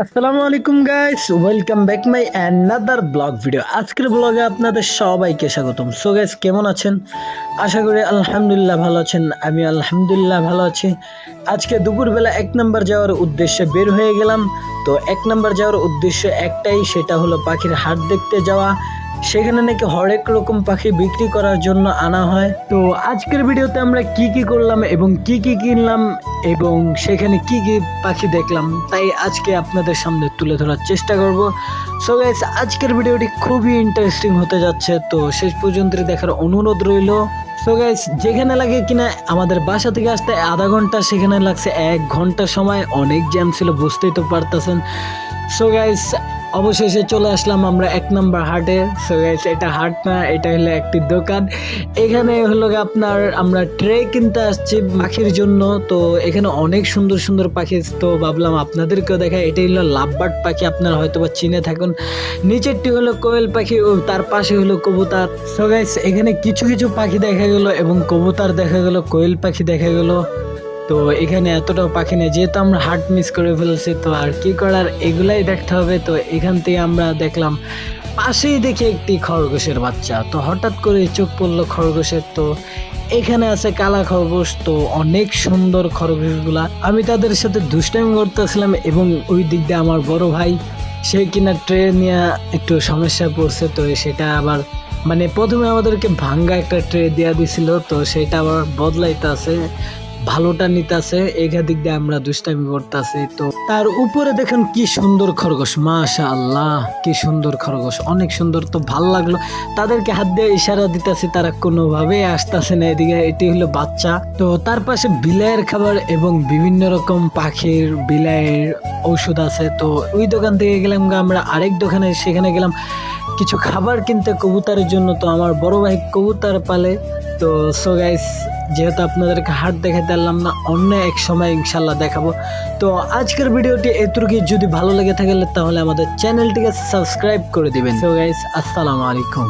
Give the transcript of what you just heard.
আসসালামু আলাইকুম guys, welcome back my another blog video. আজকের ব্লগে আপনাদের সবাইকে স্বাগতম। সো গাইস, কেমন আছেন? আশা করি আলহামদুলিল্লাহ ভালো আছেন। আমি আলহামদুলিল্লাহ ভালো আছি। আজকে দুপুরবেলা 1 নাম্বার যাওয়ার উদ্দেশ্যে বের হয়ে গেলাম। তো 1 নাম্বার যাওয়ার উদ্দেশ্য একটাই, সেটা হলো পাখির হাট দেখতে যাওয়া। সেখানে নাকি হরেক রকম পাখি বিক্রি করার জন্য আনা হয়। তো আজকের ভিডিওতে আমরা কি কি করলাম এবং কি কি কিনলাম এবং সেখানে কি কি পাখি দেখলাম, তাই আজকে আপনাদের সামনে তুলে ধরার চেষ্টা করব। সো গাইস, আজকের ভিডিওটি খুবই ইন্টারেস্টিং হতে যাচ্ছে, তো শেষ পর্যন্ত দেখার অনুরোধ রইল। সো গাইস, যেখানে লাগে কিনা আমাদের বাসা থেকে আসতে আধা ঘন্টা, সেখানে লাগছে 1 ঘন্টা সময়। অনেক জ্যাম ছিল, বুঝতেই তো পারতেছেন। সো গাইস, অবশেষে চলে আসলাম আমরা 1 নাম্বার হাটে। সো গাইস, এটা হাট না, এটা হলো একটি দোকান। এখানে হলো আপনার আমরা ট্রে কিনতে আসছি পাখির জন্য। তো এখানে অনেক সুন্দর সুন্দর পাখি, তো ভাবলাম আপনাদেরকেও দেখায়। এটাই হলো লাভবার্ড পাখি, আপনারা হয়তো বা চিনে থাকুন। নিচেরটি হলো কোয়েল পাখি ও তার পাশে হলো কবুতর। সো গাইস, এখানে কিছু কিছু পাখি দেখা গেল এবং কবুতর দেখা গেল, কোয়েল পাখি দেখা গেল। তো এখানে এতটাও পাখি নেই, যেহেতু আমরা হাট মিস করে ফেলছি, তো আর কি করার, এগুলাই দেখতে হবে। তো এখান থেকে আমরা দেখলাম পাশেই দেখি একটি খরগোশের বাচ্চা। তো হঠাৎ করে চোখ পড়লো খরগোশের। তো এখানে আছে কালা খরগোশ। তো অনেক সুন্দর খরগোশগুলা। আমি তাদের সাথে দুষ্টামি করতেছিলাম এবং ওই দিক দিয়ে আমার বড় ভাই, সে কিনা ট্রে নিয়ে একটু সমস্যা পড়ছে। তো সেটা আবার মানে প্রথমে আমাদেরকে ভাঙ্গা একটা ট্রে দেওয়া দিছিল, তো সেটা আবার বদলাইতে আছে, ভালোটা নিতেছে। এখান দিক দিয়ে আমরা দুষ্টামি করতেছি। তো তার উপরে দেখেন কি সুন্দর খরগোশ, মাশাআল্লাহ, কি সুন্দর খরগোশ, অনেক সুন্দর। তো ভাল লাগলো, তাদেরকে হাত দিয়ে ইশারা দিতেছি, তারা কোনোভাবেই আসতেছে না এদিকে। এটি হলো বাচ্চা। তো তার পাশে বিলাইয়ের খাবার এবং বিভিন্ন রকম পাখির বিলাইয়ের ঔষধ আছে। তো ওই দোকান থেকে গেলাম আমরা আরেক দোকানে, সেখানে গেলাম কিছু খাবার কিনতে কবুতরের জন্য। তো আমার বড় ভাই কবুতর পালে। তো সো গাইস, যেহেতু আপনাদেরকে হাট দেখাতে পারলাম না, অন্য এক সময় ইনশাল্লাহ দেখাবো। তো আজকের ভিডিওটি এতটুকুই। যদি ভালো লেগে থাকে তাহলে আমাদের চ্যানেলটিকে সাবস্ক্রাইব করে দিবেন। সো গাইস, আসসালামু আলাইকুম।